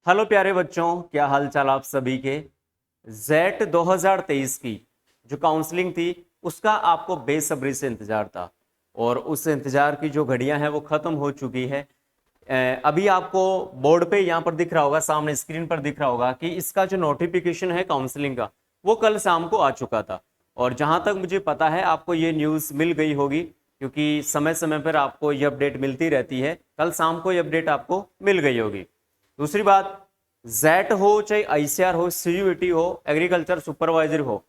Hello प्यारे बच्चों, क्या हाल चाल आप सभी के। जेट 2023 की जो काउंसलिंग थी उसका आपको बेसब्री से इंतजार था और उस इंतजार की जो घड़ियां हैं वो खत्म हो चुकी है। अभी आपको बोर्ड पे यहाँ पर दिख रहा होगा, सामने स्क्रीन पर दिख रहा होगा कि इसका जो नोटिफिकेशन है काउंसलिंग का वो कल शाम को आ चुका था। और जहां तक मुझे पता है आपको ये न्यूज़ मिल गई होगी, क्योंकि समय समय पर आपको ये अपडेट मिलती रहती है। कल शाम को ये अपडेट आपको मिल गई होगी। दूसरी बात, जेट हो चाहे आईसीआर हो, सीयूईटी हो, एग्रीकल्चर सुपरवाइजर हो,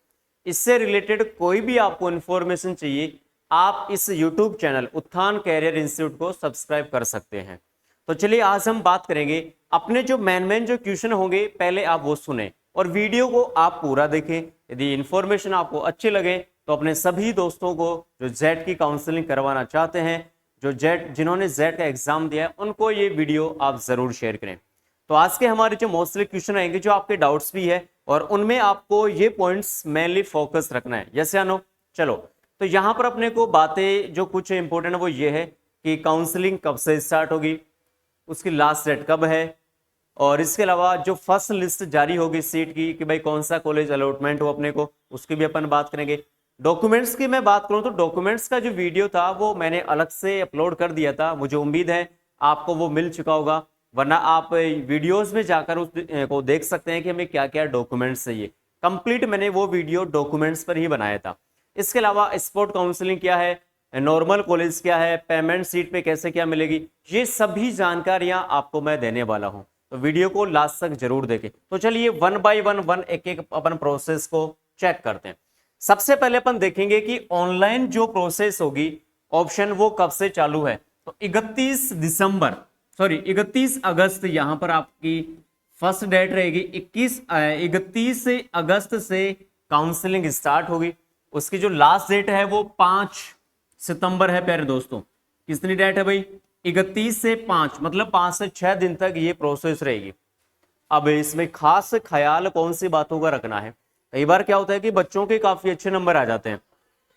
इससे रिलेटेड कोई भी आपको इन्फॉर्मेशन चाहिए, आप इस यूट्यूब चैनल उत्थान कैरियर इंस्टीट्यूट को सब्सक्राइब कर सकते हैं। तो चलिए आज हम बात करेंगे अपने जो मेन जो क्वेश्चन होंगे, पहले आप वो सुने और वीडियो को आप पूरा देखें। यदि इन्फॉर्मेशन आपको अच्छी लगे तो अपने सभी दोस्तों को जो जेट की काउंसलिंग करवाना चाहते हैं, जो जेट जिन्होंने जेट का एग्जाम दिया है, उनको ये वीडियो आप जरूर शेयर करें। तो आज के हमारे जो मोस्टली क्वेश्चन रहेंगे, जो आपके डाउट्स भी है और उनमें आपको ये पॉइंट्स मेनली फोकस रखना है। यस या नो? चलो, तो यहाँ पर अपने को बातें जो कुछ इंपॉर्टेंट है वो ये है कि काउंसलिंग कब से स्टार्ट होगी, उसकी लास्ट डेट कब है, और इसके अलावा जो फर्स्ट लिस्ट जारी होगी सीट की कि भाई कौन सा कॉलेज अलॉटमेंट हो अपने को, उसकी भी अपन बात करेंगे। डॉक्यूमेंट्स की मैं बात करूं तो डॉक्यूमेंट्स का जो वीडियो था वो मैंने अलग से अपलोड कर दिया था, मुझे उम्मीद है आपको वो मिल चुका होगा, वरना आप वीडियोस में जाकर उस को देख सकते हैं कि हमें क्या क्या डॉक्यूमेंट्स चाहिए। कंप्लीट मैंने वो वीडियो डॉक्यूमेंट्स पर ही बनाया था। इसके अलावा स्पोर्ट काउंसलिंग क्या है, नॉर्मल कॉलेज क्या है, पेमेंट सीट पे कैसे क्या मिलेगी, ये सभी जानकारियां आपको मैं देने वाला हूं। तो वीडियो को लास्ट तक जरूर देखें। तो चलिए वन बाय वन एक एक अपन प्रोसेस को चेक करते हैं। सबसे पहले अपन देखेंगे कि ऑनलाइन जो प्रोसेस होगी ऑप्शन वो कब से चालू है। तो 31 अगस्त यहां पर आपकी फर्स्ट डेट रहेगी। 31 अगस्त से काउंसलिंग स्टार्ट होगी। उसकी जो लास्ट डेट है वो 5 सितंबर है प्यारे दोस्तों। कितनी डेट है भाई? 31 से 5, मतलब 5 से 6 दिन तक ये प्रोसेस रहेगी। अब इसमें खास ख्याल कौन सी बातों का रखना है, कई बार क्या होता है कि बच्चों के काफी अच्छे नंबर आ जाते हैं,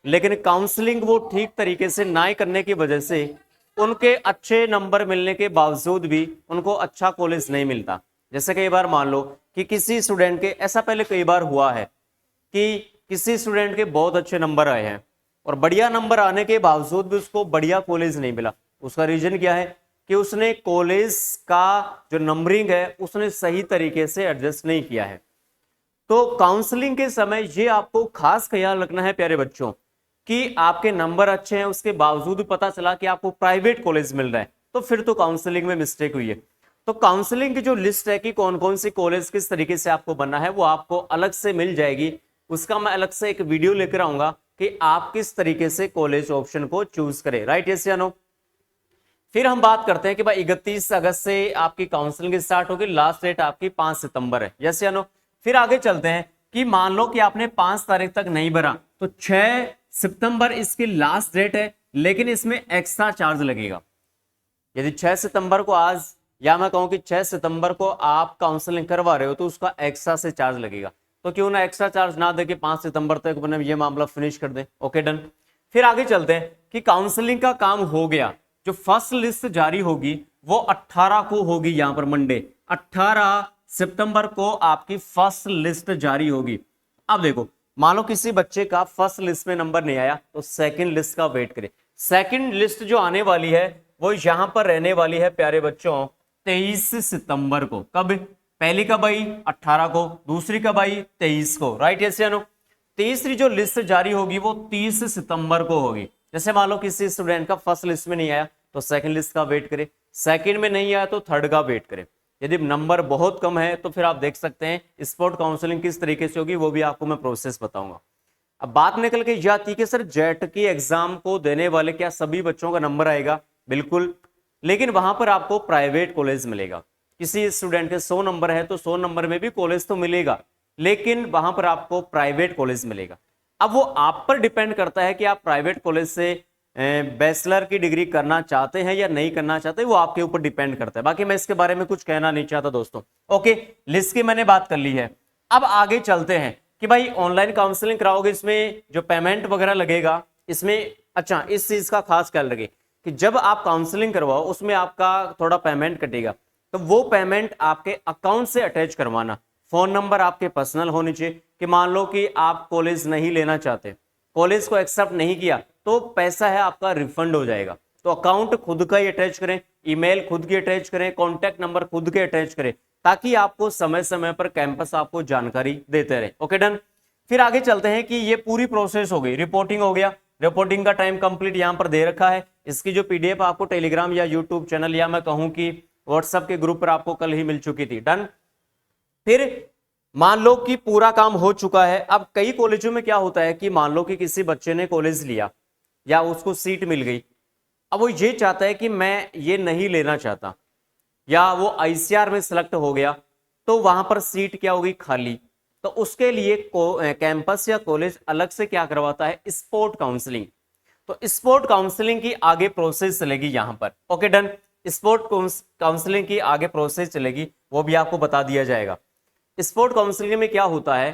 लेकिन काउंसलिंग वो ठीक तरीके से ना करने की वजह से उनके अच्छे नंबर मिलने के बावजूद भी उनको अच्छा कॉलेज नहीं मिलता। जैसे कई बार मान लो कि किसी स्टूडेंट के, ऐसा पहले कई बार हुआ है कि किसी स्टूडेंट के बहुत अच्छे नंबर आए हैं और बढ़िया नंबर आने के बावजूद भी उसको बढ़िया कॉलेज नहीं मिला। उसका रीजन क्या है कि उसने कॉलेज का जो नंबरिंग है उसने सही तरीके से एडजस्ट नहीं किया है। तो काउंसलिंग के समय ये आपको खास ख्याल रखना है प्यारे बच्चों कि आपके नंबर अच्छे हैं, उसके बावजूद पता चला कि आपको प्राइवेट कॉलेज मिल रहा है, तो फिर तो काउंसलिंग में मिस्टेक हुई है। तो काउंसलिंग की जो लिस्ट है कि कौन कौन सी कॉलेज किस तरीके से आपको बनना है वो आपको अलग से मिल जाएगी। उसका मैं अलग से एक वीडियो लेकर आऊंगा कि आप किस तरीके से कॉलेज ऑप्शन को चूज करें। राइट? यस या नो? फिर हम बात करते हैं कि भाई 31 अगस्त से आपकी काउंसलिंग स्टार्ट होगी, लास्ट डेट आपकी 5 सितंबर है। यस या नो? फिर आगे चलते हैं कि मान लो कि आपने 5 तारीख तक नहीं भरा तो 6 सितंबर इसकी लास्ट डेट है, लेकिन इसमें एक्स्ट्रा चार्ज लगेगा। यदि 6 सितंबर को आज, या मैं कहूं कि 6 सितंबर को आप काउंसलिंग करवा रहे हो तो उसका एक्स्ट्रा से चार्ज लगेगा। तो क्यों ना एक्स्ट्रा चार्ज ना देके 5 सितंबर तक अपने ये मामला फिनिश कर दें। Okay, done. फिर आगे चलते हैं कि काउंसलिंग का काम हो गया। जो फर्स्ट लिस्ट जारी होगी वो 18 को होगी, यहां पर मंडे 18 सितंबर को आपकी फर्स्ट लिस्ट जारी होगी। अब देखो, मान लो किसी बच्चे का फर्स्ट लिस्ट में नंबर नहीं आया तो सेकंड लिस्ट का वेट करें। सेकंड लिस्ट जो आने वाली है वो यहां पर रहने वाली है प्यारे बच्चों 23 सितंबर को। कब? पहली कब आई? 18 को। दूसरी कब आई? 23 को। राइट? यस या नो? तीसरी जो लिस्ट जारी होगी वो 30 सितंबर को होगी। जैसे मान लो किसी स्टूडेंट का फर्स्ट लिस्ट में नहीं आया तो सेकंड लिस्ट का वेट करें, सेकंड में नहीं आया तो थर्ड का वेट करें। यदि नंबर बहुत कम है तो फिर आप देख सकते हैं स्पोर्ट काउंसलिंग किस तरीके से होगी, वो भी आपको मैं प्रोसेस बताऊंगा। अब बात निकल के जाती है कि सर जेट की एग्जाम को देने वाले क्या सभी बच्चों का नंबर आएगा? बिल्कुल, लेकिन वहां पर आपको प्राइवेट कॉलेज मिलेगा। किसी स्टूडेंट के 100 नंबर है तो 100 नंबर में भी कॉलेज तो मिलेगा, लेकिन वहां पर आपको प्राइवेट कॉलेज मिलेगा। अब वो आप पर डिपेंड करता है कि आप प्राइवेट कॉलेज से बैचलर की डिग्री करना चाहते हैं या नहीं करना चाहते, वो आपके ऊपर डिपेंड करता है। बाकी मैं इसके बारे में कुछ कहना नहीं चाहता दोस्तों। ओके, लिस्ट की मैंने बात कर ली है। अब आगे चलते हैं कि भाई ऑनलाइन काउंसलिंग कराओगे, इसमें जो पेमेंट वगैरह लगेगा इसमें, अच्छा इस चीज का खास ख्याल रखें कि जब आप काउंसलिंग करवाओ उसमें आपका थोड़ा पेमेंट कटेगा। तो वो पेमेंट आपके अकाउंट से अटैच करवाना। फोन नंबर आपके पर्सनल होने चाहिए कि मान लो कि आप कॉलेज नहीं लेना चाहते, कॉलेज को एक्सेप्ट नहीं किया, तो पैसा है आपका रिफंड हो जाएगा। तो अकाउंट खुद का ही अटैच करें, ईमेल खुद की अटैच करें, कॉन्टैक्ट नंबर खुद के अटैच करें, ताकि आपको समय समय पर कैंपस आपको जानकारी देते रहे। Okay done. फिर आगे चलते हैं कि ये पूरी प्रोसेस हो गई, रिपोर्टिंग हो गया, रिपोर्टिंग का टाइम कंप्लीट यहां पर दे रखा है। इसकी जो पीडीएफ आपको टेलीग्राम या यूट्यूब चैनल या मैं कहूं कि व्हाट्सएप के ग्रुप पर आपको कल ही मिल चुकी थी। डन। फिर मान लो कि पूरा काम हो चुका है। अब कई कॉलेजों में क्या होता है कि मान लो कि किसी बच्चे ने कॉलेज लिया या उसको सीट मिल गई, अब वो ये चाहता है कि मैं ये नहीं लेना चाहता, या वो आईसीआर में सिलेक्ट हो गया, तो वहां पर सीट क्या होगी, खाली। तो उसके लिए कैंपस या कॉलेज अलग से क्या करवाता है, स्पोर्ट काउंसलिंग। तो स्पोर्ट काउंसलिंग की आगे प्रोसेस चलेगी यहां पर। Okay done. स्पोर्ट काउंसलिंग की आगे प्रोसेस चलेगी, वो भी आपको बता दिया जाएगा। स्पोर्ट काउंसलिंग में क्या होता है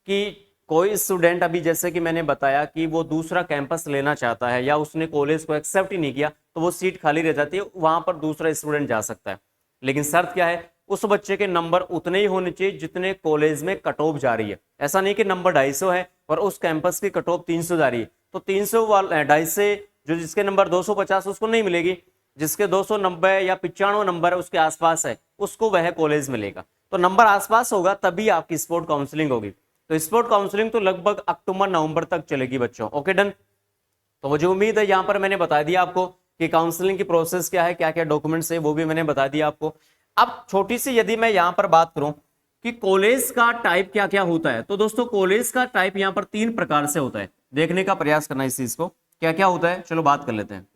कि कोई स्टूडेंट, अभी जैसे कि मैंने बताया कि वो दूसरा कैंपस लेना चाहता है या उसने कॉलेज को एक्सेप्ट ही नहीं किया, तो वो सीट खाली रह जाती है, वहां पर दूसरा स्टूडेंट जा सकता है। लेकिन शर्त क्या है, उस बच्चे के नंबर उतने ही होने चाहिए जितने कॉलेज में कट ऑफ जा रही है। ऐसा नहीं कि नंबर 250 है और उस कैंपस की कट ऑफ 300 जा रही है, तो 300 वाला 250 से जो जिसके नंबर 250 उसको नहीं मिलेगी, जिसके 290 या 95 नंबर है उसके आसपास है, उसको वह कॉलेज मिलेगा। तो नंबर आसपास होगा तभी आपकी स्पोर्ट काउंसलिंग होगी। तो स्पोर्ट काउंसलिंग तो लगभग अक्टूबर नवंबर तक चलेगी बच्चों। Okay done. तो मुझे उम्मीद है यहां पर मैंने बता दिया आपको कि काउंसलिंग की प्रोसेस क्या है, क्या क्या डॉक्यूमेंट्स है, वो भी मैंने बता दिया आपको। अब छोटी सी यदि मैं यहां पर बात करूं कि कॉलेज का टाइप क्या क्या होता है, तो दोस्तों कॉलेज का टाइप यहां पर 3 प्रकार से होता है। देखने का प्रयास करना इस चीज को, क्या क्या होता है, चलो बात कर लेते हैं।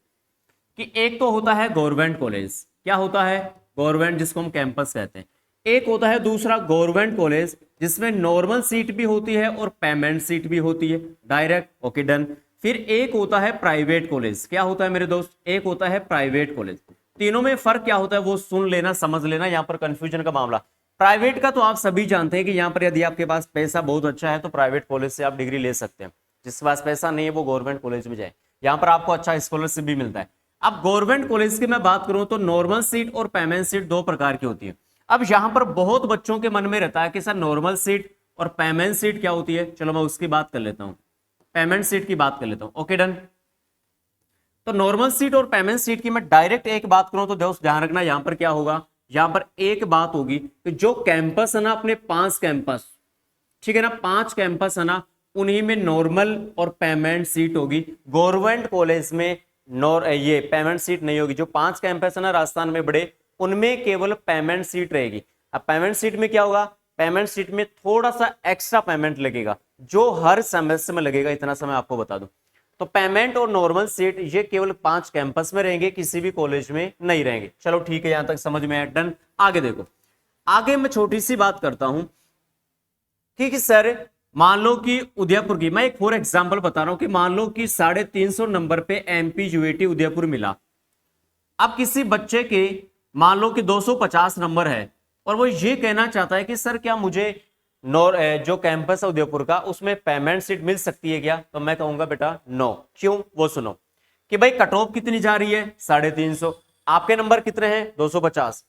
कि एक तो होता है गवर्नमेंट कॉलेज, क्या होता है, गवर्नमेंट, जिसको हम कैंपस कहते हैं। एक होता है दूसरा गवर्नमेंट कॉलेज, जिसमें नॉर्मल सीट भी होती है और पेमेंट सीट भी होती है, डायरेक्ट। Okay done. फिर एक होता है प्राइवेट कॉलेज, क्या होता है मेरे दोस्त, एक होता है प्राइवेट कॉलेज। तीनों में फर्क क्या होता है वो सुन लेना, समझ लेना, यहां पर कंफ्यूजन का मामला। प्राइवेट का तो आप सभी जानते हैं कि यहां पर यदि आपके पास पैसा बहुत अच्छा है तो प्राइवेट कॉलेज से आप डिग्री ले सकते हैं। जिसके पास पैसा नहीं है वो गवर्नमेंट कॉलेज में जाए, यहां पर आपको अच्छा स्कॉलरशिप भी मिलता है। अब गवर्नमेंट कॉलेज की मैं बात करूं तो नॉर्मल सीट और पेमेंट सीट 2 प्रकार की होती है। अब यहां पर बहुत बच्चों के मन में रहता है कि सर नॉर्मल सीट और पेमेंट सीट क्या होती है, चलो मैं उसकी बात कर लेता हूं, पेमेंट सीट की बात कर लेता हूं। Okay done. तो नॉर्मल सीट और पेमेंट सीट की मैं डायरेक्ट एक बात करूं तो दोस्त ध्यान रखना, यहां पर क्या होगा, यहां पर एक बात होगी कि जो कैंपस है ना, अपने 5 कैंपस, ठीक है ना, 5 कैंपस है ना, उन्हीं में नॉर्मल और पेमेंट सीट होगी। गवर्नमेंट कॉलेज में ये पेमेंट सीट नहीं होगी। जो 5 कैंपस है ना राजस्थान में बड़े, उनमें केवल पेमेंट सीट रहेगी। अब पेमेंट सीट में क्या होगा, पेमेंट सीट में थोड़ा सा एक्स्ट्रा पेमेंट लगेगा, जो हर सेमेस्टर में लगेगा, इतना सा मैं आपको बता दूं। तो पेमेंट और नॉर्मल सीट ये केवल 5 कैंपस में रहेंगे, किसी भी कॉलेज में नहीं रहेंगे। चलो ठीक है, यहां तक समझ में आया, डन। आगे देखो, आगे मैं छोटी सी बात करता हूं। ठीक है सर, मान लो कि उदयपुर की, मैं एक फॉर एग्जांपल बता रहा हूं कि मान लो कि 350 नंबर पे एमपी यूएटी उदयपुर मिला। अब किसी बच्चे के मान लो कि 250 नंबर है और वो ये कहना चाहता है कि सर क्या मुझे जो कैंपस है उदयपुर का उसमें पेमेंट सीट मिल सकती है क्या, तो मैं कहूंगा बेटा नो। क्यों, वो सुनो कि भाई कट ऑफ कितनी जा रही है, 350, आपके नंबर कितने हैं, 250।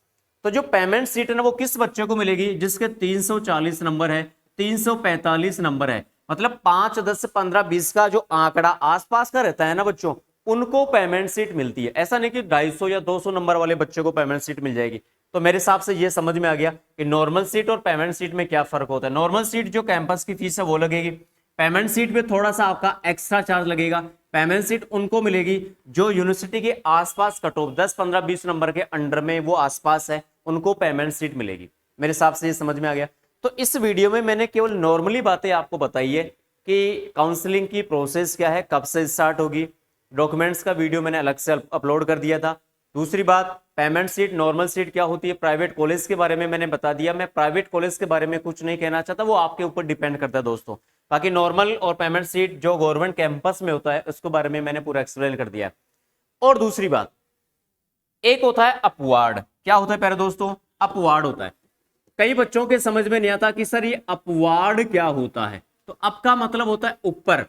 तो जो पेमेंट सीट है ना वो किस बच्चे को मिलेगी, जिसके 340 नंबर है, 345 नंबर है, मतलब 5, 10, 15, 20 का जो आंकड़ा आसपास का रहता है ना बच्चों, उनको पेमेंट सीट मिलती है। ऐसा नहीं कि 250 या 200 नंबर वाले बच्चे को पेमेंट सीट मिल जाएगी। तो मेरे हिसाब से ये समझ में आ गया कि नॉर्मल सीट और पेमेंट सीट में क्या फर्क होता है। नॉर्मल सीट जो कैंपस की फीस है वो लगेगी, पेमेंट सीट पे थोड़ा सा आपका एक्स्ट्रा चार्ज लगेगा। पेमेंट सीट उनको मिलेगी जो यूनिवर्सिटी के आसपास कट ऑफ 10, 15, 20 नंबर के अंडर में वो आसपास है, उनको पेमेंट सीट मिलेगी। मेरे हिसाब से ये समझ में आ गया। तो इस वीडियो में मैंने केवल नॉर्मली बातें आपको बताई है कि काउंसलिंग की प्रोसेस क्या है, कब से स्टार्ट होगी। डॉक्यूमेंट्स का वीडियो मैंने अलग से अपलोड कर दिया था। दूसरी बात, पेमेंट सीट, नॉर्मल सीट क्या होती है, प्राइवेट कॉलेज के बारे में मैंने बता दिया। मैं प्राइवेट कॉलेज के बारे में कुछ नहीं कहना चाहता, वो आपके ऊपर डिपेंड करता है दोस्तों। बाकी नॉर्मल और पेमेंट सीट जो गवर्नमेंट कैंपस में होता है उसके बारे में मैंने पूरा एक्सप्लेन कर दिया। और दूसरी बात, एक होता है अपवार्ड। क्या होता है प्यारे दोस्तों, अपवार्ड होता है। कई बच्चों के समझ में नहीं आता कि सर ये अपवार्ड क्या होता है। तो अप का मतलब होता है ऊपर,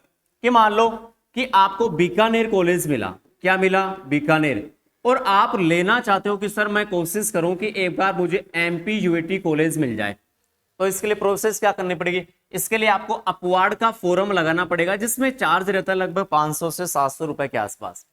कि मान लो कि आपको बीकानेर कॉलेज मिला, क्या मिला, बीकानेर, और आप लेना चाहते हो कि सर मैं कोशिश करूं कि एक बार मुझे एमपी यूएटी कॉलेज मिल जाए, तो इसके लिए प्रोसेस क्या करनी पड़ेगी? इसके लिए आपको अपवार्ड का फॉर्म लगाना पड़ेगा, जिसमें चार्ज रहता है लगभग 500 से 700 रुपए के आसपास।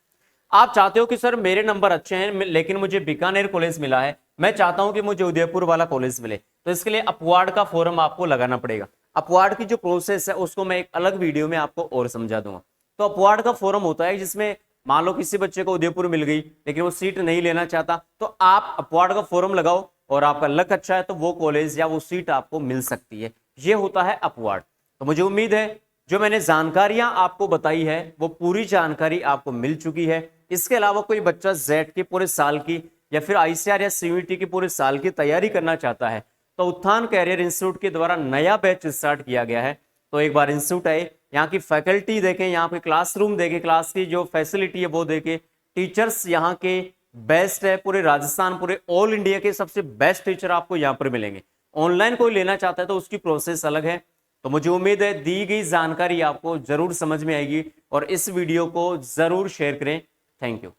आप चाहते हो कि सर मेरे नंबर अच्छे हैं लेकिन मुझे बीकानेर कॉलेज मिला है, मैं चाहता हूं कि मुझे उदयपुर वाला कॉलेज मिले, तो इसके लिए अपवार्ड का फॉर्म आपको लगाना पड़ेगा। अपवार्ड की जो प्रोसेस है उसको मैं एक अलग वीडियो में आपको और समझा दूंगा। तो अपवार्ड का फॉर्म होता है जिसमें मान लो किसी बच्चे को उदयपुर मिल गई लेकिन वो सीट नहीं लेना चाहता, तो आप अपवार्ड का फॉर्म लगाओ और आपका लक अच्छा है तो वो कॉलेज या वो सीट आपको मिल सकती है। ये होता है अपवार्ड। तो मुझे उम्मीद है जो मैंने जानकारियां आपको बताई है वो पूरी जानकारी आपको मिल चुकी है। इसके अलावा कोई बच्चा जेट की पूरे साल की या फिर आईसीआर या सीयूईटी की पूरे साल की तैयारी करना चाहता है तो उत्थान कैरियर इंस्टीट्यूट के द्वारा नया बैच स्टार्ट किया गया है। तो एक बार इंस्टीट्यूट आए, यहाँ की फैकल्टी देखें, यहाँ पे क्लासरूम देखें, क्लास की जो फैसिलिटी है वो देखें, टीचर्स यहाँ के बेस्ट है, पूरे राजस्थान पूरे ऑल इंडिया के सबसे बेस्ट टीचर आपको यहाँ पर मिलेंगे। ऑनलाइन कोई लेना चाहता है तो उसकी प्रोसेस अलग है। तो मुझे उम्मीद है दी गई जानकारी आपको जरूर समझ में आएगी और इस वीडियो को जरूर शेयर करें। Thank you.